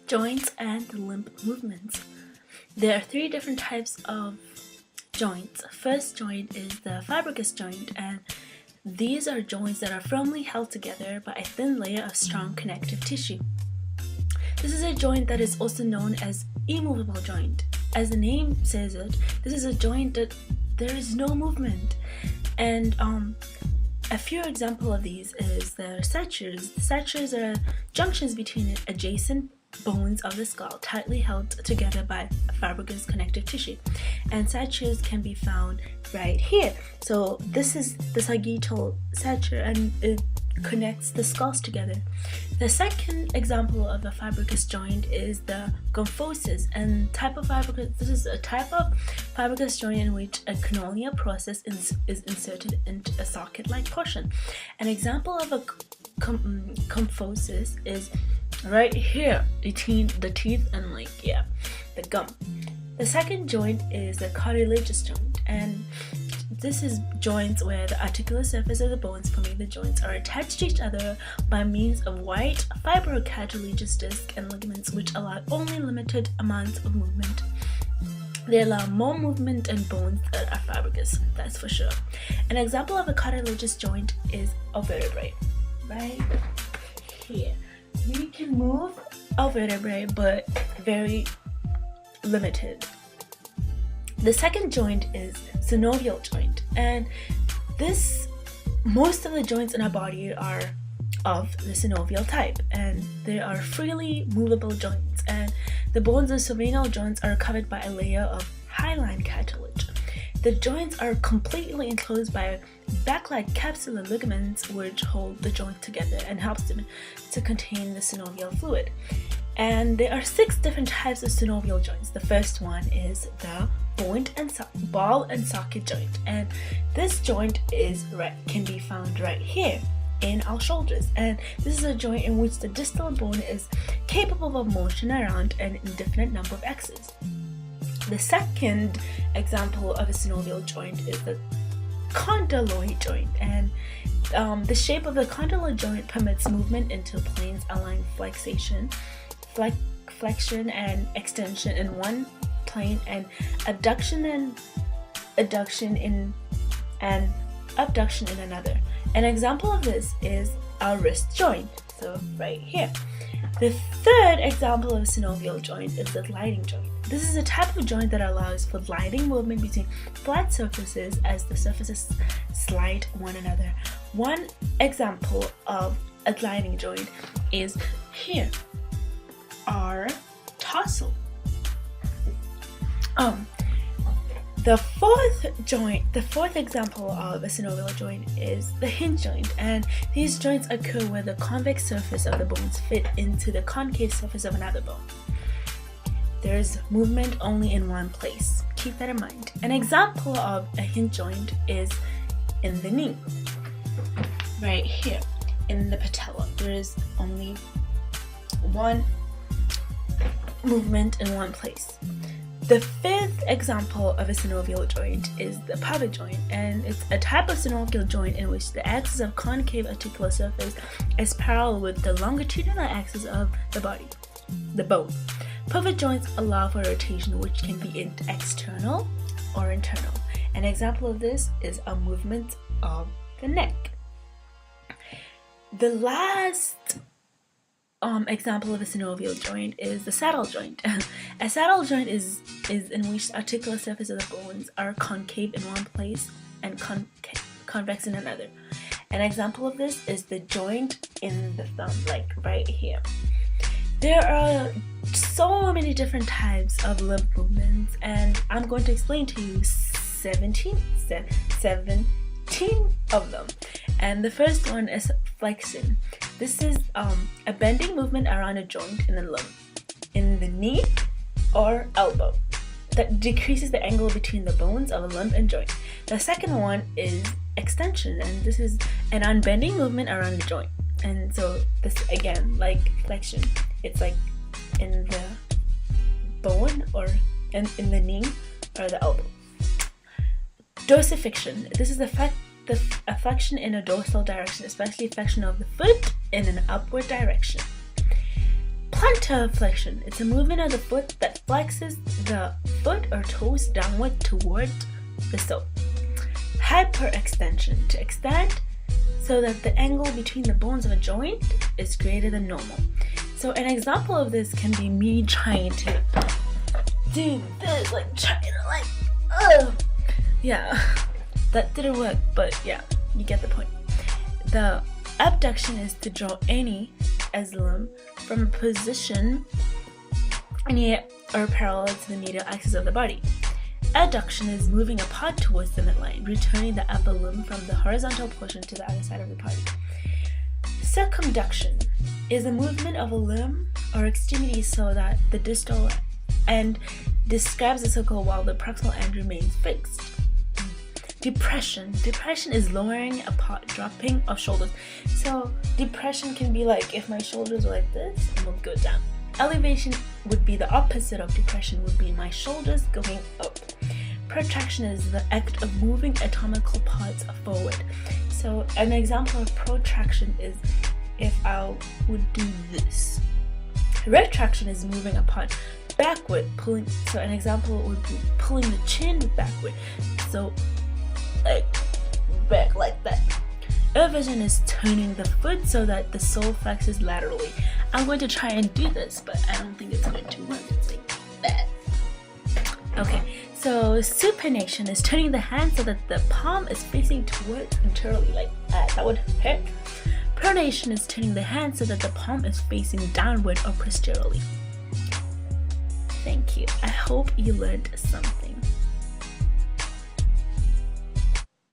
Joints and limb movements. There are three different types of joints. First joint is the fibrous joint, and these are joints that are firmly held together by a thin layer of strong connective tissue. This is a joint that is also known as immovable joint. As the name says it, this is a joint that there is no movement. And a few examples of these is the sutures. The sutures are junctions between adjacent bones of the skull, tightly held together by fibrous connective tissue, and sutures can be found right here. So this is the sagittal suture, and it connects the skulls together. The second example of a fibrous joint is the kyphosis, and this is a type of fibrous joint in which a canonial process is inserted into a socket-like portion. An example of a kyphosis is right here between the teeth and the gum. The second joint is the cartilaginous joint, and this is joints where the articular surface of the bones forming the joints are attached to each other by means of white fibrocartilaginous discs and ligaments, which allow only limited amounts of movement. They allow more movement in bones that are fibrous, that's for sure. An example of a cartilaginous joint is a vertebrae, right here. We can move a vertebrae, but very limited. The second joint is synovial joint, and most of the joints in our body are of the synovial type, and they are freely movable joints, and the bones of synovial joints are covered by a layer of hyaline cartilage. The joints are completely enclosed by back-like capsular ligaments which hold the joint together and helps them to contain the synovial fluid. And there are 6 different types of synovial joints. The first one is the ball and socket joint, and this joint can be found right here in our shoulders, and this is a joint in which the distal bone is capable of motion around an indefinite number of axes. The second example of a synovial joint is the condyloid joint, and the shape of the condyloid joint permits movement into planes allowing flexion and extension in one plane, and abduction in another. An example of this is our wrist joint, so right here. The third example of a synovial joint is the gliding joint. This is a type of joint that allows for gliding movement between flat surfaces as the surfaces slide one another. One example of a gliding joint is here, our tarsal. The fourth example of a synovial joint is the hinge joint, and these joints occur where the convex surface of the bones fit into the concave surface of another bone. There is movement only in one place. Keep that in mind. An example of a hinge joint is in the knee. Right here, in the patella, there is only one movement in one place. The fifth example of a synovial joint is the pivot joint, and it's a type of synovial joint in which the axis of concave articular surface is parallel with the longitudinal axis of the bone. Pivot joints allow for rotation, which can be external or internal. An example of this is a movement of the neck. The last example of a synovial joint is the saddle joint. A saddle joint is in which the articular surface of the bones are concave in one place and convex in another. An example of this is the joint in the thumb, like right here. There are so many different types of limb movements, and I'm going to explain to you 17 of them. And the first one is flexion. This is a bending movement around a joint in the limb, in the knee or elbow, that decreases the angle between the bones of a limb and joint. The second one is extension, and this is an unbending movement around the joint. And so this, again, like flexion, it's like in the bone or in the knee or the elbow. Dorsiflexion. This is a flexion in a dorsal direction, especially flexion of the foot in an upward direction. Plantar flexion. It's a movement of the foot that flexes the foot or toes downward toward the sole. Hyperextension. To extend so that the angle between the bones of a joint is greater than normal. So an example of this can be me trying to do this, like trying to yeah, that didn't work, but yeah, you get the point. The abduction is to draw any limb from a position near or parallel to the medial axis of the body. Adduction is moving a part towards the midline, returning the upper limb from the horizontal portion to the other side of the body. Circumduction is a movement of a limb or extremity so that the distal end describes a circle while the proximal end remains fixed. Depression. Depression is lowering a part, dropping of shoulders. So depression can be like if my shoulders were like this, and will go down. Elevation would be the opposite of depression, would be my shoulders going up. Protraction is the act of moving anatomical parts forward. So an example of protraction is if I would do this. Retraction is moving a part backward, pulling. So an example would be pulling the chin backward. So like back like that. Eversion is turning the foot so that the sole flexes laterally. I'm going to try and do this, but I don't think it's going to work. It's like that. Okay, so supination is turning the hand so that the palm is facing towards anteriorly, like that. That would hurt. Pronation is turning the hand so that the palm is facing downward or posteriorly. Thank you. I hope you learned something.